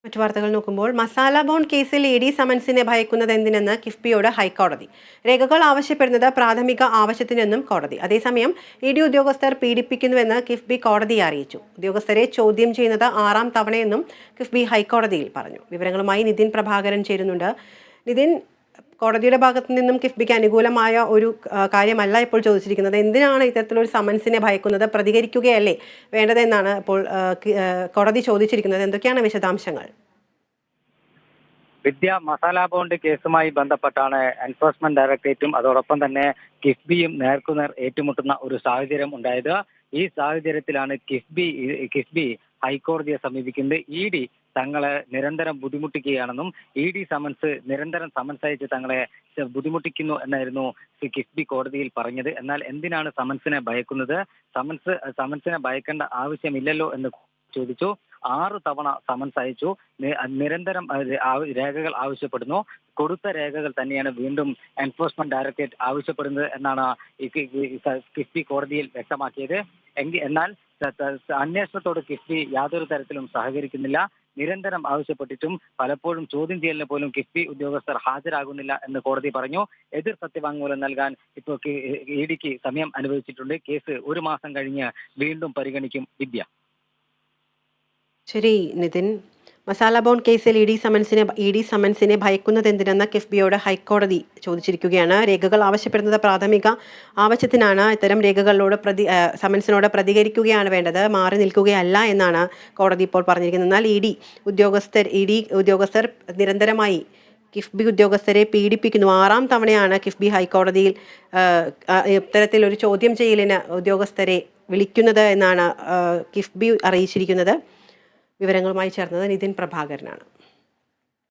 മറ്റു വാർത്തകൾ നോക്കുമ്പോൾ മസാല ബോണ്ട് കേസിൽ ഇ ഡി സമൻസിനെ ഭയക്കുന്നത് എന്തിനെന്ന് കിഫ്ബിയോട് ഹൈക്കോടതി. രേഖകൾ ആവശ്യപ്പെടുന്നത് പ്രാഥമിക ആവശ്യത്തിനെന്നും കോടതി. അതേസമയം ഇ ഡി ഉദ്യോഗസ്ഥർ പീഡിപ്പിക്കുന്നുവെന്ന് കിഫ്ബി കോടതിയെ അറിയിച്ചു. ഉദ്യോഗസ്ഥരെ ചോദ്യം ചെയ്യുന്നത് 6ാം തവണയെന്നും കിഫ്ബി ഹൈക്കോടതിയിൽ പറഞ്ഞു. വിവരങ്ങളുമായി നിതിൻ പ്രഭാകരൻ ചേരുന്നുണ്ട്. നിതിൻ, കോടതിയുടെ ഭാഗത്തു നിന്നും കിഫ്ബിക്ക് അനുകൂലമായ ഒരു കാര്യമല്ല ഇപ്പോൾ ചോദിച്ചിരിക്കുന്നത്. എന്തിനാണ് ഇത്തരത്തിലൊരു സമൻസിനെ ഭയക്കുന്നത്? പ്രതികരിക്കുകയല്ലേ വേണ്ടതെന്നാണ് ഇപ്പോൾ കോടതി ചോദിച്ചിരിക്കുന്നത്. എന്തൊക്കെയാണ് വിശദാംശങ്ങൾ? മസാല ബോണ്ട് കേസുമായി ബന്ധപ്പെട്ടാണ് എൻഫോഴ്സ്മെന്റ് ഡയറക്ടറേറ്റും അതോടൊപ്പം തന്നെ കിഫ്ബിയും നേർക്കുനേർ ഏറ്റുമുട്ടുന്ന ഒരു സാഹചര്യം ഉണ്ടായത്. ഈ സാഹചര്യത്തിലാണ് കിഫ്ബി ഹൈക്കോടതിയെ സമീപിക്കുന്നത്. ഇ ഡി തങ്ങളെ നിരന്തരം ബുദ്ധിമുട്ടിക്കുകയാണെന്നും ഇ ഡി നിരന്തരം സമൻസ് അയച്ച് തങ്ങളെ ബുദ്ധിമുട്ടിക്കുന്നു എന്നായിരുന്നു കിഫ്ബി കോടതിയിൽ പറഞ്ഞത്. എന്നാൽ എന്തിനാണ് സമൻസിനെ ഭയക്കുന്നത്? സമൻസിനെ ഭയക്കേണ്ട ആവശ്യമില്ലല്ലോ എന്ന് ചോദിച്ചു. 6 തവണ സമൻസ് അയച്ചു. നിരന്തരം രേഖകൾ ആവശ്യപ്പെടുന്നു. കൊടുത്ത രേഖകൾ തന്നെയാണ് വീണ്ടും എൻഫോഴ്സ്മെന്റ് ഡയറക്ടറേറ്റ് ആവശ്യപ്പെടുന്നത് എന്നാണ് കിഫ്ബി കോടതിയിൽ വ്യക്തമാക്കിയത്. എന്നാൽ അന്വേഷണത്തോട് കിഫ്ബി യാതൊരു തരത്തിലും സഹകരിക്കുന്നില്ല. നിരന്തരം ആവശ്യപ്പെട്ടിട്ടും പലപ്പോഴും ചോദ്യം ചെയ്യലിന് പോലും കിഫ്ബി ഉദ്യോഗസ്ഥർ ഹാജരാകുന്നില്ല എന്ന് കോടതി പറഞ്ഞു. എതിർ സത്യവാങ്മൂലം നൽകാൻ ഇപ്പോൾ ഇ ഡിക്ക് സമയം അനുവദിച്ചിട്ടുണ്ട്. കേസ് 1 മാസം കഴിഞ്ഞ് വീണ്ടും പരിഗണിക്കും. ശരി നിതിൻ. മസാല ബോണ്ട് കേസിൽ ഇ ഡി സമൻസിനെ ഭയക്കുന്നത് എന്തിനെന്ന് കിഫ്ബിയോട് ഹൈക്കോടതി ചോദിച്ചിരിക്കുകയാണ്. രേഖകൾ ആവശ്യപ്പെടുന്നത് പ്രാഥമിക ആവശ്യത്തിനാണ്. ഇത്തരം രേഖകളോട് സമൻസിനോട് പ്രതികരിക്കുകയാണ് വേണ്ടത്, മാറി നിൽക്കുകയല്ല എന്നാണ് കോടതി ഇപ്പോൾ പറഞ്ഞിരിക്കുന്നത്. എന്നാൽ ഇ ഡി ഉദ്യോഗസ്ഥർ നിരന്തരമായി കിഫ്ബി ഉദ്യോഗസ്ഥരെ പീഡിപ്പിക്കുന്നു. 6ാം തവണയാണ് കിഫ്ബി ഹൈക്കോടതിയിൽ ഇത്തരത്തിലൊരു ചോദ്യം ചെയ്യലിന് ഉദ്യോഗസ്ഥരെ വിളിക്കുന്നത് എന്നാണ് കിഫ്ബി അറിയിച്ചിരിക്കുന്നത്. വിവരങ്ങളുമായി ചേർന്നത് നിതിൻ പ്രഭാകരനാണ്.